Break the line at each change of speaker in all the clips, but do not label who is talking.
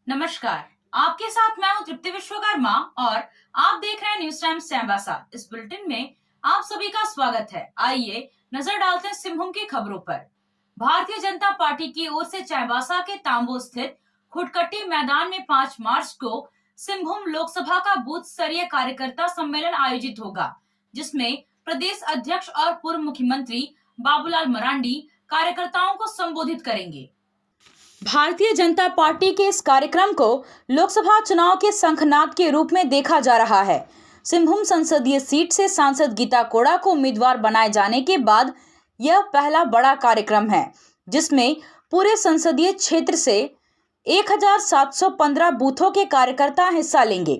नमस्कार, आपके साथ मैं हूं तृप्ति विश्वकर्मा और आप देख रहे हैं न्यूज टाइम्स चाईबासा। इस बुलेटिन में आप सभी का स्वागत है। आइए नजर डालते हैं सिंहभूम की खबरों पर। भारतीय जनता पार्टी की ओर से चाईबासा के तांबो स्थित खुटकट्टी मैदान में 5 मार्च को सिंहभूम लोकसभा का बूथ स्तरीय कार्यकर्ता सम्मेलन आयोजित होगा, जिसमें प्रदेश अध्यक्ष और पूर्व मुख्यमंत्री बाबूलाल मरांडी कार्यकर्ताओं को संबोधित करेंगे। भारतीय जनता पार्टी के इस कार्यक्रम को लोकसभा चुनाव के शंखनाद के रूप में देखा जा रहा है। सिंहभूम संसदीय सीट से सांसद गीता कोड़ा को उम्मीदवार बनाए जाने के बाद यह पहला बड़ा कार्यक्रम है, जिसमें पूरे संसदीय क्षेत्र से 1715 बूथों के कार्यकर्ता हिस्सा लेंगे।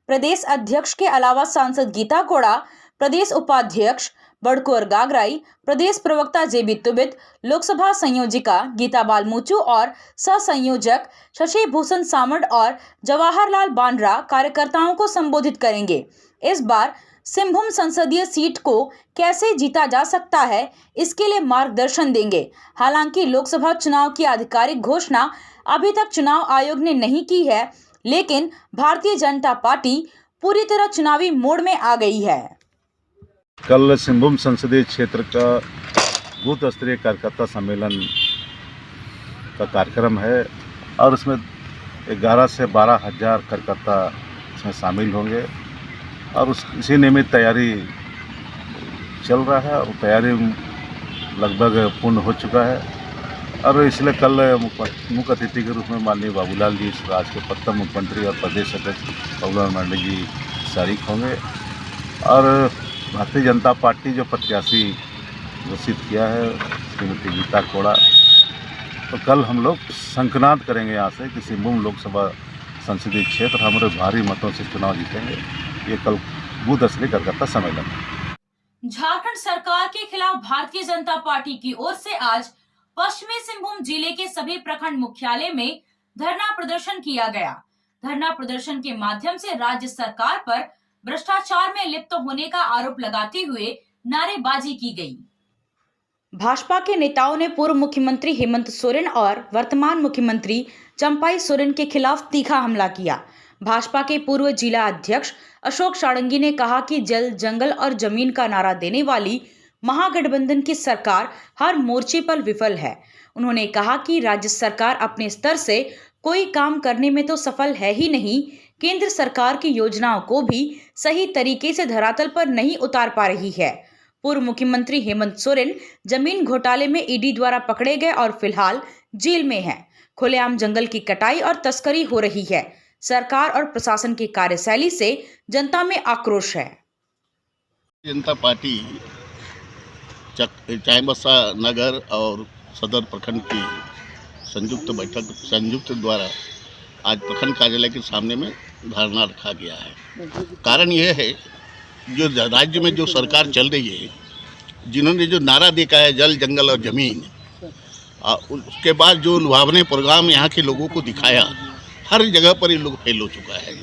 प्रदेश अध्यक्ष के अलावा सांसद गीता कोड़ा, प्रदेश उपाध्यक्ष बड़कुअर गागराई, प्रदेश प्रवक्ता जेबी तुबित, लोकसभा संयोजिका गीता बालमुचु और सह संयोजक शशि भूषण सामंत और जवाहरलाल बांद्रा कार्यकर्ताओं को संबोधित करेंगे। इस बार सिंहभूम संसदीय सीट को कैसे जीता जा सकता है, इसके लिए मार्गदर्शन देंगे। हालांकि लोकसभा चुनाव की आधिकारिक घोषणा अभी तक चुनाव आयोग ने नहीं की है, लेकिन भारतीय जनता पार्टी पूरी तरह चुनावी मोड में आ गई है।
कल सिंहभूम संसदीय क्षेत्र का बूथ स्तरीय कार्यकर्ता सम्मेलन का कार्यक्रम है और इसमें 11 से 12 हज़ार कार्यकर्ता इसमें शामिल होंगे और इसी नियमित तैयारी चल रहा है और तैयारी लगभग पूर्ण हो चुका है। और इसलिए कल मुख्य अतिथि के रूप में माननीय बाबूलाल जी, राज्य के प्रथम मुख्यमंत्री और प्रदेश अध्यक्ष बाबूलाल मरांडी जी शरीक होंगे। और भारतीय जनता पार्टी जो प्रत्याशी घोषित किया है श्रीमती गीता कोड़ा, तो कल हम लोग शंखनाद करेंगे यहाँ से कि सिंहभूम लोकसभा संसदीय क्षेत्र हमारे भारी मतों से चुनाव जीतेंगे। ये कल बूथ स्तरीय कार्यकर्ता सम्मेलन है।
झारखंड सरकार के खिलाफ भारतीय जनता पार्टी की ओर से आज पश्चिमी सिंहभूम जिले के सभी प्रखंड मुख्यालय में धरना प्रदर्शन किया गया। धरना प्रदर्शन के माध्यम से राज्य सरकार पर भ्रष्टाचार में लिप्त होने का आरोप लगाते हुए नारेबाजी की गई। भाजपा के नेताओं ने पूर्व मुख्यमंत्री हेमंत सोरेन और वर्तमान मुख्यमंत्री चंपाई सोरेन के खिलाफ तीखा हमला किया। भाजपा के पूर्व जिला अध्यक्ष अशोक सारंगी ने कहा कि जल, जंगल और जमीन का नारा देने वाली महागठबंधन की सरकार हर मोर्चे पर विफल है। उन्होंने कहा कि राज्य सरकार अपने स्तर से कोई काम करने में तो सफल है ही नहीं, केंद्र सरकार की योजनाओं को भी सही तरीके से धरातल पर नहीं उतार पा रही है। पूर्व मुख्यमंत्री हेमंत सोरेन जमीन घोटाले में ईडी द्वारा पकड़े गए और फिलहाल जेल में हैं। खुलेआम जंगल की कटाई और तस्करी हो रही है। सरकार और प्रशासन की कार्यशैली से जनता में आक्रोश है।
जनता पार्टी चाईबासा नगर और सदर प्रखंड की संयुक्त द्वारा आज प्रखंड कार्यालय के सामने में धरना रखा गया है। कारण यह है, जो राज्य में जो सरकार चल रही है, जिन्होंने जो नारा देखा है जल, जंगल और जमीन, उसके बाद जो लुभावने प्रोग्राम यहाँ के लोगों को दिखाया, हर जगह पर ये लोग फेल हो चुका है।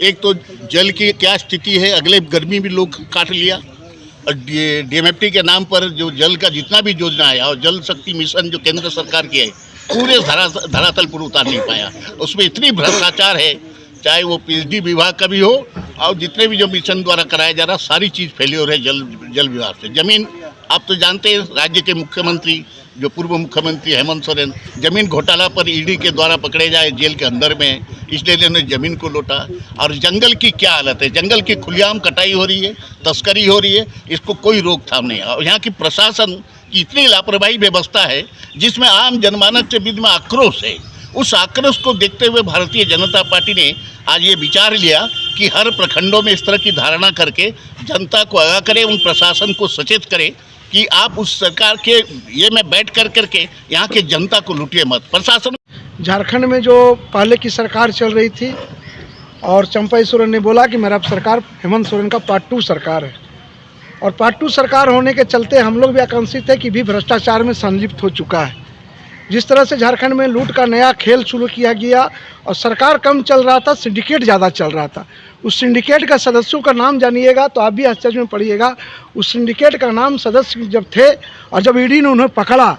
एक तो जल की क्या स्थिति है, अगले गर्मी भी लोग काट लिया और डीएमएफटी के नाम पर जो जल का जितना भी योजना है और जल शक्ति मिशन जो केंद्र सरकार की है, पूरे धरातल पर उतार नहीं पाया। उसमें इतनी भ्रष्टाचार है, चाहे वो पीएचडी विभाग का भी हो और जितने भी जो मिशन द्वारा कराया जा रहा, सारी चीज़ फेल्योर है जल विभाग से। जमीन, आप तो जानते हैं, राज्य के मुख्यमंत्री जो पूर्व मुख्यमंत्री हेमंत सोरेन जमीन घोटाला पर ईडी के द्वारा पकड़े जाए जेल के अंदर में, इसलिए उन्होंने जमीन को लौटा। और जंगल की क्या हालत है, जंगल की खुलेआम कटाई हो रही है, तस्करी हो रही है, इसको कोई रोकथाम नहीं है। और यहाँ की प्रशासन की इतनी लापरवाही व्यवस्था है जिसमें आम जनमानस के बीच में आक्रोश है। उस आक्रोश को देखते हुए भारतीय जनता पार्टी ने आज ये विचार लिया कि हर प्रखंडों में इस तरह की धारणा करके जनता को आगाह करें, उन प्रशासन को सचेत करें कि आप उस सरकार के ये में बैठ करके यहाँ के जनता को लूटिए मत। प्रशासन
झारखंड में जो पहले की सरकार चल रही थी और चंपाई सोरेन ने बोला कि मेरा सरकार हेमंत सोरेन का पार्ट 2 सरकार है, और पार्ट 2 सरकार होने के चलते हम लोग भी आकांक्षित है कि भी भ्रष्टाचार में संलिप्त हो चुका है। जिस तरह से झारखंड में लूट का नया खेल शुरू किया गया और सरकार कम चल रहा था, सिंडिकेट ज़्यादा चल रहा था। उस सिंडिकेट का सदस्यों का नाम जानिएगा तो आप भी आश्चर्य में पड़िएगा। उस सिंडिकेट का नाम सदस्य जब थे और जब ईडी ने उन्हें पकड़ा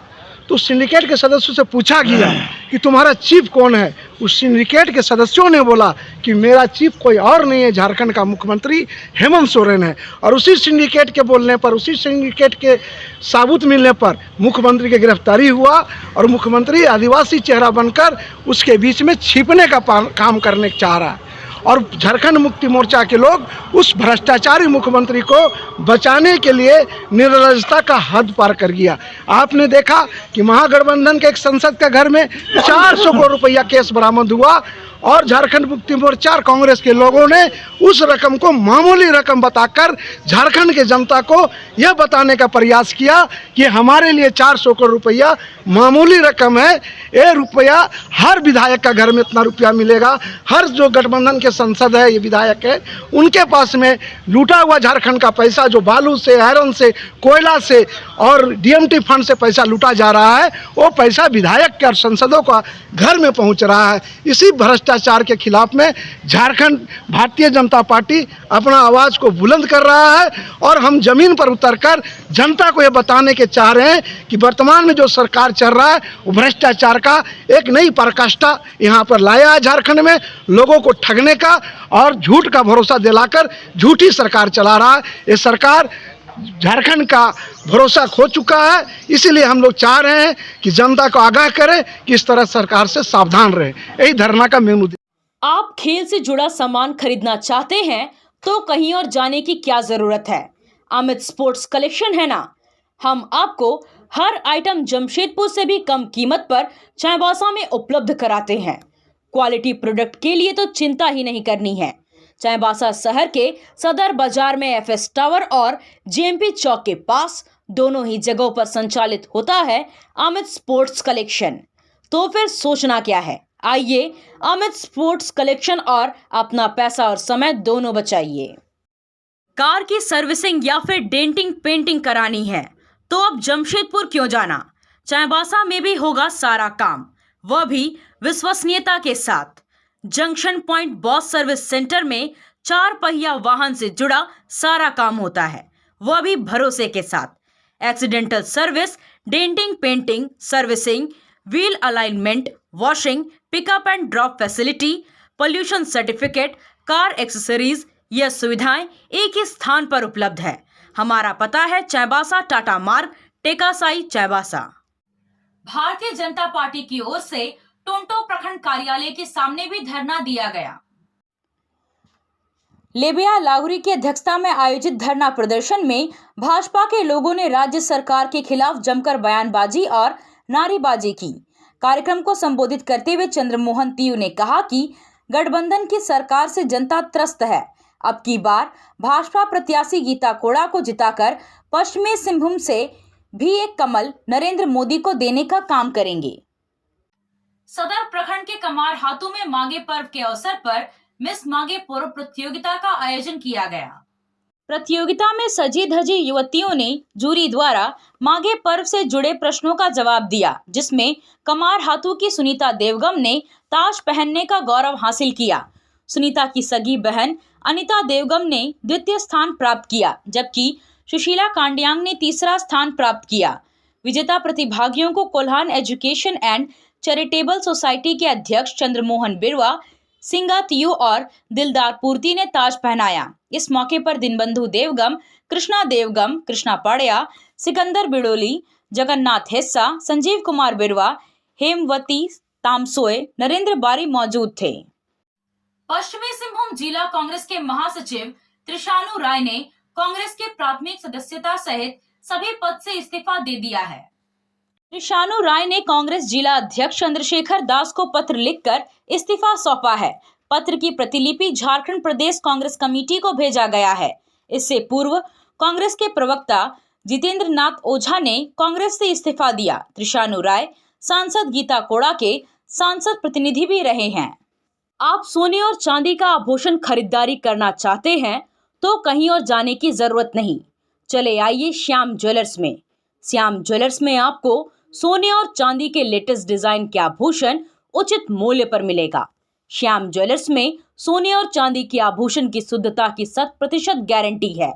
तो सिंडिकेट के सदस्यों से पूछा गया कि तुम्हारा चीफ कौन है, उस सिंडिकेट के सदस्यों ने बोला कि मेरा चीफ कोई और नहीं है, झारखंड का मुख्यमंत्री हेमंत सोरेन है। और उसी सिंडिकेट के बोलने पर, उसी सिंडिकेट के साबुत मिलने पर मुख्यमंत्री की गिरफ्तारी हुआ और मुख्यमंत्री आदिवासी चेहरा बनकर उसके बीच में छिपने का काम करने चाह रहा है। और झारखंड मुक्ति मोर्चा के लोग उस भ्रष्टाचारी मुख्यमंत्री को बचाने के लिए निर्लजता का हद पार कर गया। आपने देखा कि महागठबंधन के एक संसद के घर में 400 करोड़ रुपया केस बरामद हुआ और झारखंड मुक्ति मोर्चा और कांग्रेस के लोगों ने उस रकम को मामूली रकम बताकर झारखंड के जनता को यह बताने का प्रयास किया कि हमारे लिए 400 करोड़ रुपया मामूली रकम है। ये रुपया हर विधायक का घर में इतना रुपया मिलेगा। हर जो गठबंधन के सांसद है, ये विधायक है, उनके पास में लूटा हुआ झारखंड का पैसा जो बालू से, आयरन से, कोयला से और डीएमटी फंड से पैसा लूटा जा रहा है, वो पैसा विधायक के और सांसदों का घर में पहुंच रहा है। इसी भ्रष्टाचार के खिलाफ में झारखंड भारतीय जनता पार्टी अपना आवाज़ को बुलंद कर रहा है और हम जमीन पर उतरकर जनता को ये बताने के चाह रहे हैं कि वर्तमान में जो सरकार चल रहा है वो भ्रष्टाचार का एक नई पराकाष्ठा यहाँ पर लाया है। झारखंड में लोगों को ठगने का और झूठ का भरोसा दिलाकर झूठी सरकार चला रहा है। ये सरकार झारखंड का भरोसा खो चुका है। इसीलिए हम लोग चाह रहे हैं कि जनता को आगाह करें कि इस तरह सरकार से सावधान रहे। यही धरना का मेन उद्देश्य।
आप खेल से जुड़ा सामान खरीदना चाहते हैं तो कहीं और जाने की क्या जरूरत है। अमित स्पोर्ट्स कलेक्शन है ना। हम आपको हर आइटम जमशेदपुर से भी कम कीमत पर चाईबासा में उपलब्ध कराते हैं। क्वालिटी प्रोडक्ट के लिए तो चिंता ही नहीं करनी है। चाईबासा शहर के सदर बाजार में एफएस टावर और जेएमपी चौक के पास दोनों ही जगहों पर संचालित होता है अमित स्पोर्ट्स कलेक्शन। तो फिर सोचना क्या है, आइए अमित स्पोर्ट्स कलेक्शन और अपना पैसा और समय दोनों बचाइए। कार की सर्विसिंग या फिर डेंटिंग पेंटिंग करानी है तो अब जमशेदपुर क्यों जाना। चाईबासा में भी होगा सारा काम, वह भी विश्वसनीयता के साथ। Junction point boss service centre में 4 पहिया वाहन से जुड़ा सारा काम होता है, वह भी भरोसे के साथ। Accidental service, denting painting, servicing, wheel alignment, washing, pickup and drop facility, pollution certificate, car accessories, यह सुविधाएं एक ही स्थान पर उपलब्ध है। हमारा पता है चाईबासा टाटा मार्ग, टेकासाई, चाईबासा। भारतीय जनता पार्टी की ओर से टोंटो प्रखंड कार्यालय के सामने भी धरना दिया गया। लेबिया लाहुरी की अध्यक्षता में आयोजित धरना प्रदर्शन में भाजपा के लोगों ने राज्य सरकार के खिलाफ जमकर बयानबाजी और नारेबाजी की। कार्यक्रम को संबोधित करते हुए चंद्रमोहन तियू ने कहा कि गठबंधन की सरकार से जनता त्रस्त है। अब की बार भाजपा प्रत्याशी गीता कोड़ा को जिताकर पश्चिमी सिंहभूम से भी एक कमल नरेंद्र मोदी को देने का काम करेंगे। सदर प्रखंड के कमार हाथू में माघे पर्व के अवसर पर मिस माघे पर्व प्रतियोगिता का आयोजन किया गया। प्रतियोगिता में सजी धजी युवतियों ने जूरी द्वारा माघे पर्व से जुड़े प्रश्नों का जवाब दिया, जिसमें कमार हाथू की सुनीता देवगम ने ताज पहनने का गौरव हासिल किया। सुनीता की सगी बहन अनिता देवगम ने द्वितीय स्थान प्राप्त किया, जबकि सुशीला कांडियांग ने तीसरा स्थान प्राप्त किया। विजेता प्रतिभागियों को Kolhan education and charitable society के अध्यक्ष चंद्रमोहन बिरवा, सिंगा तियू और दिलदार पूर्ति ने ताज पहनाया। इस मौके पर दीनबंधु देवगम, कृष्णा पाड़िया, सिकंदर बिड़ोली, जगन्नाथ हिस्सा, संजीव कुमार बिरवा, हेमवती तामसोए, नरेंद्र बारी मौजूद थे। पश्चिमी सिंहभूम जिला कांग्रेस के महासचिव त्रिशानु राय ने कांग्रेस के प्राथमिक सदस्यता सहित सभी पद से इस्तीफा दे दिया है। त्रिशानु राय ने कांग्रेस जिला अध्यक्ष चंद्रशेखर दास को पत्र लिखकर इस्तीफा सौंपा है। पत्र की प्रतिलिपि झारखंड प्रदेश कांग्रेस कमेटी को भेजा गया है। इससे पूर्व कांग्रेस के प्रवक्ता जितेंद्र नाथ ओझा ने कांग्रेस से इस्तीफा दिया। त्रिशानु राय सांसद गीता कोड़ा के सांसद प्रतिनिधि भी रहे हैं। आप सोने और चांदी का आभूषण खरीदारी करना चाहते हैं तो कहीं और जाने की जरूरत नहीं। चले आइए श्याम ज्वेलर्स में। श्याम ज्वेलर्स में आपको सोने और चांदी के लेटेस्ट डिजाइन के आभूषण उचित मूल्य पर मिलेगा। श्याम ज्वेलर्स में सोने और चांदी के आभूषण की शुद्धता की 100% गारंटी है।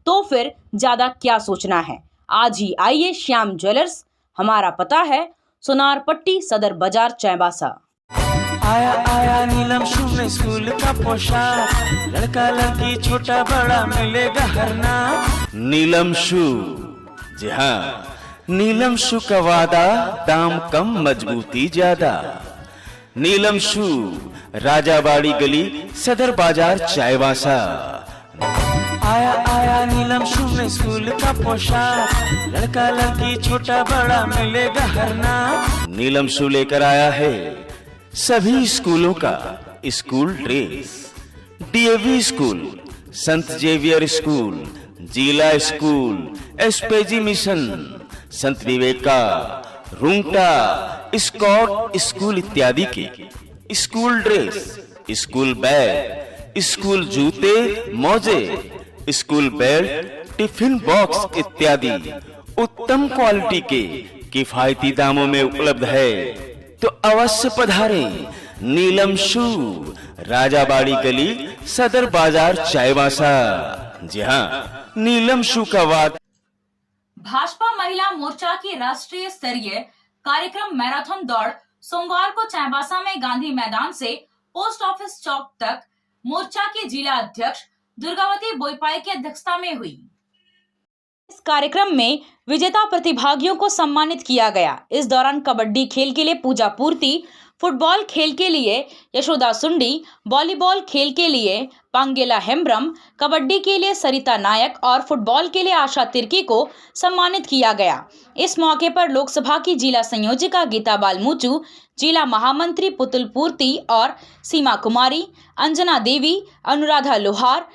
तो फिर ज्यादा क्या सोचना है, आज ही आइए श्याम ज्वेलर्स। हमारा पता है सोनार पट्टी, सदर बाजार, चाईबासा।
आया आया नीलम शू में स्कूल का पोशाक, लड़का लड़की छोटा बड़ा मिलेगा हर नाम। नीलम शू, जी हाँ, नीलम शू का वादा, दाम कम मजबूती ज्यादा। नीलम शू, राजाबाड़ी गली, सदर बाजार, चायवासा। आया आया नीलम शू में स्कूल का पोशाक, लड़का लड़की छोटा बड़ा मिलेगा हर नाम। नीलम शू लेकर आया है सभी स्कूलों का स्कूल ड्रेस। डीएवी स्कूल, संत जेवियर स्कूल, जिला स्कूल, एसपीजी मिशन, संत विवेका, रुंगटा, स्कॉट स्कूल इत्यादि के school dress, school bag, school जूते, मोजे, स्कूल बेल्ट, टिफिन बॉक्स इत्यादि उत्तम क्वालिटी के किफायती दामों में उपलब्ध है। तो अवश्य पधारें नीलम शू, राजाबाड़ी गली, सदर बाजार, चायवासा। जी हाँ, नीलम शू का वाद।
भाजपा महिला मोर्चा की राष्ट्रीय स्तरीय कार्यक्रम मैराथन दौड़ सोमवार को चाईबासा में गांधी मैदान से पोस्ट ऑफिस चौक तक मोर्चा के जिला अध्यक्ष दुर्गावती बोईपाई की अध्यक्षता में हुई। इस कार्यक्रम में विजेता प्रतिभागियों को सम्मानित किया गया। इस दौरान कबड्डी खेल के लिए पूजा पूर्ति, फुटबॉल खेल के लिए यशोदा सुंडी, वॉलीबॉल खेल के लिए पांगेला हेम्ब्रम, कबड्डी के लिए सरिता नायक और फुटबॉल के लिए आशा तिर्की को सम्मानित किया गया। इस मौके पर लोकसभा की जिला संयोजिका गीता बालमूचू, जिला महामंत्री पुतुल पूर्ति और सीमा कुमारी, अंजना देवी, अनुराधा लोहार,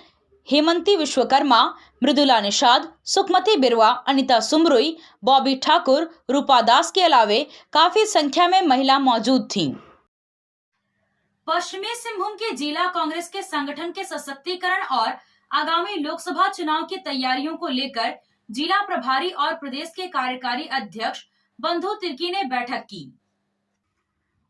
हेमंती विश्वकर्मा, मृदुला निषाद, सुखमती बिरवा, अनिता सुमरुई, बॉबी ठाकुर, रूपा दास के अलावे काफी संख्या में महिला मौजूद थीं। पश्चिमी सिंहभूम के जिला कांग्रेस के संगठन के सशक्तिकरण और आगामी लोकसभा चुनाव की तैयारियों को लेकर जिला प्रभारी और प्रदेश के कार्यकारी अध्यक्ष बंधु तिर्की ने बैठक की।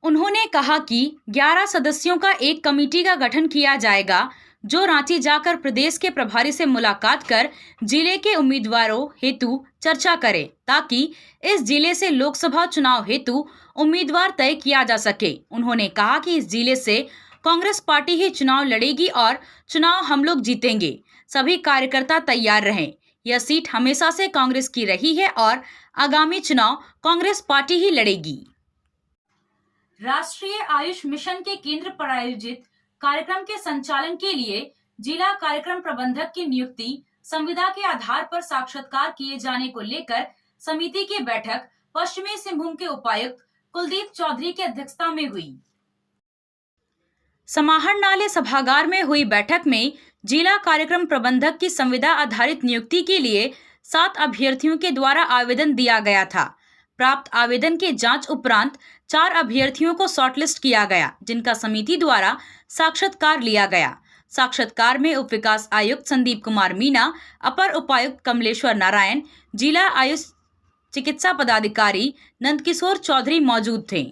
उन्होंने कहा कि 11 सदस्यों का एक कमेटी का गठन किया जाएगा जो रांची जाकर प्रदेश के प्रभारी से मुलाकात कर जिले के उम्मीदवारों हेतु चर्चा करे ताकि इस जिले से लोकसभा चुनाव हेतु उम्मीदवार तय किया जा सके। उन्होंने कहा कि इस जिले से कांग्रेस पार्टी ही चुनाव लड़ेगी और चुनाव हम लोग जीतेंगे। सभी कार्यकर्ता तैयार रहें। यह सीट हमेशा से कांग्रेस की रही है और आगामी चुनाव कांग्रेस पार्टी ही लड़ेगी। राष्ट्रीय आयुष मिशन के केंद्र पर आयोजित कार्यक्रम के संचालन के लिए जिला कार्यक्रम प्रबंधक की नियुक्ति संविदा के आधार पर साक्षात्कार किए जाने को लेकर समिति की बैठक पश्चिमी सिंहभूम के उपायुक्त कुलदीप चौधरी की अध्यक्षता में हुई। समाहरणालय सभागार में हुई बैठक में जिला कार्यक्रम प्रबंधक की संविदा आधारित नियुक्ति के लिए 7 अभ्यर्थियों के द्वारा आवेदन दिया गया था। प्राप्त आवेदन के जांच उपरांत 4 अभ्यर्थियों को शॉर्टलिस्ट किया गया, जिनका समिति द्वारा साक्षात्कार लिया गया। साक्षात्कार में उप विकास आयुक्त संदीप कुमार मीना, अपर उपायुक्त कमलेश्वर नारायण, जिला आयुष चिकित्सा पदाधिकारी नंदकिशोर चौधरी मौजूद थे।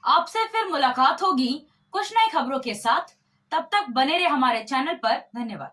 आपसे फिर मुलाकात होगी कुछ नई खबरों के साथ। तब तक बने रहे हमारे चैनल पर। धन्यवाद।